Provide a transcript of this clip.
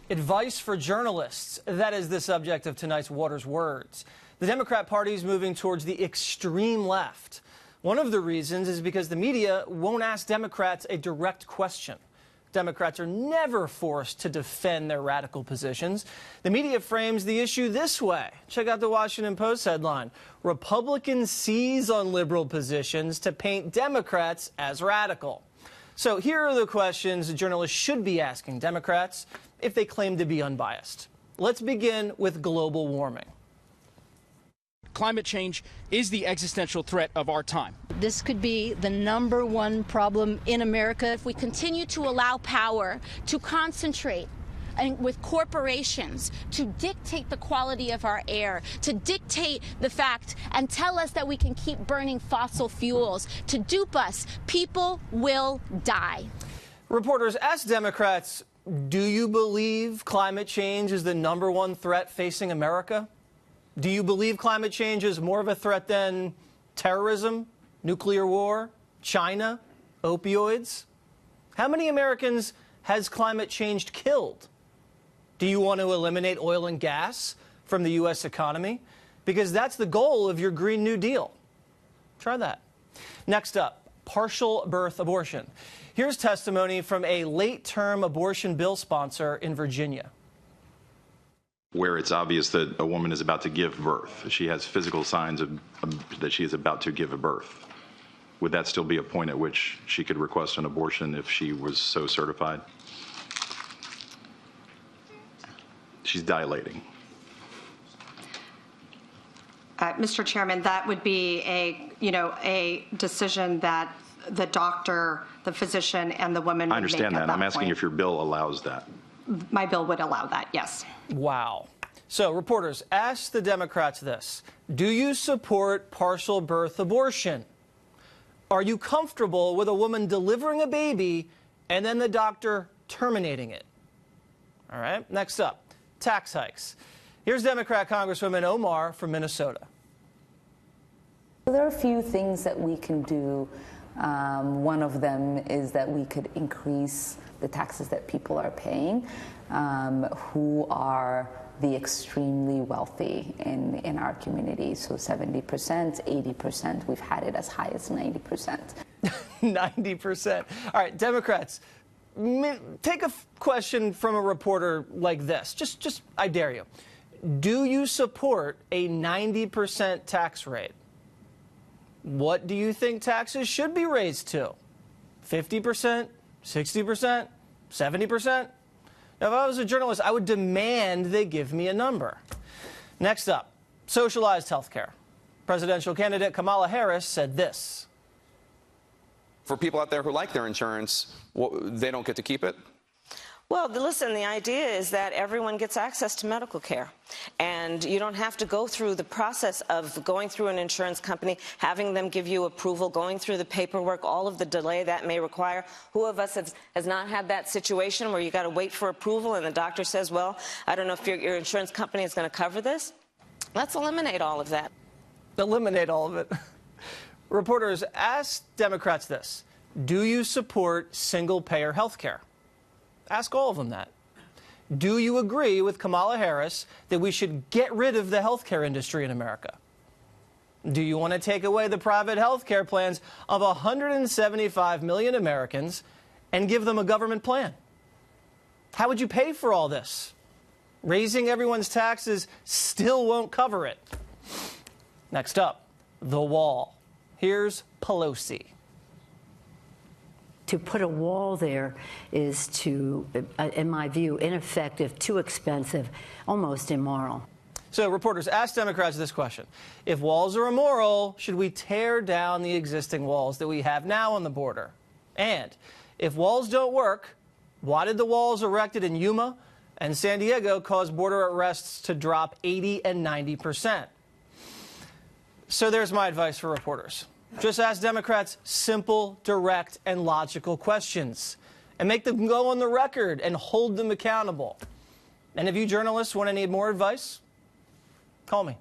Advice for journalists. That is the subject of tonight's Waters Words. The Democrat Party is moving towards the extreme left. One of the reasons is because the media won't ask Democrats a direct question. Democrats are never forced to defend their radical positions. The media frames the issue this way. Check out the Washington Post headline. Republicans seize on liberal positions to paint Democrats as radical. So here are the questions journalists should be asking Democrats if they claim to be unbiased. Let's begin with global warming. Climate change is the existential threat of our time. This could be the #1 problem in America. If we continue to allow power to concentrate and with corporations to dictate the quality of our air, to dictate the fact and tell us that we can keep burning fossil fuels, to dupe us, people will die. Reporters asked Democrats, do you believe climate change is the #1 threat facing America? Do you believe climate change is more of a threat than terrorism, nuclear war, China, opioids? How many Americans has climate change killed? Do you want to eliminate oil and gas from the U.S. economy? Because that's the goal of your Green New Deal. Try that. Next up, partial birth abortion. Here's testimony from a late-term abortion bill sponsor in Virginia. Where it's obvious that a woman is about to give birth. She has physical signs that she is about to give a birth. Would that still be a point at which she could request an abortion if she was so certified? She's dilating. Mr. Chairman, that would be a decision that the doctor, the physician, and the woman would make. I understand that. I'm asking if your bill allows that. My bill would allow that, yes. Wow. So reporters ask the Democrats this. Do you support partial birth abortion? Are you comfortable with a woman delivering a baby and then the doctor terminating it? All right. Next up, tax hikes. Here's Democrat Congresswoman Omar from Minnesota. There are a few things that we can do. One of them is that we could increase the taxes that people are paying who are the extremely wealthy in our community. So 70%, 80%. We've had it as high as 90%. 90%. All right, Democrats, take a question from a reporter like this. Just, I dare you. Do you support a 90% tax rate? What do you think taxes should be raised to? 50%? 60%? 70%? Now, if I was a journalist, I would demand they give me a number. Next up, socialized health care. Presidential candidate Kamala Harris said this. For people out there who like their insurance, they don't get to keep it? Well, listen, the idea is that everyone gets access to medical care, and you don't have to go through the process of going through an insurance company, having them give you approval, going through the paperwork, all of the delay that may require. Who of us has not had that situation where you got to wait for approval and the doctor says, well, I don't know if your insurance company is going to cover this? Let's eliminate all of that. Eliminate all of it. Reporters asked Democrats this. Do you support single-payer health care? Ask all of them that. Do you agree with Kamala Harris that we should get rid of the healthcare industry in America? Do you want to take away the private healthcare plans of 175 million Americans and give them a government plan? How would you pay for all this? Raising everyone's taxes still won't cover it. Next up, the wall. Here's Pelosi. To put a wall there is in my view, ineffective, too expensive, almost immoral. So reporters asked Democrats this question. If walls are immoral, should we tear down the existing walls that we have now on the border? And if walls don't work, why did the walls erected in Yuma and San Diego cause border arrests to drop 80 and 90%? So there's my advice for reporters. Just ask Democrats simple, direct, and logical questions and make them go on the record and hold them accountable. And if you journalists want to need more advice, call me.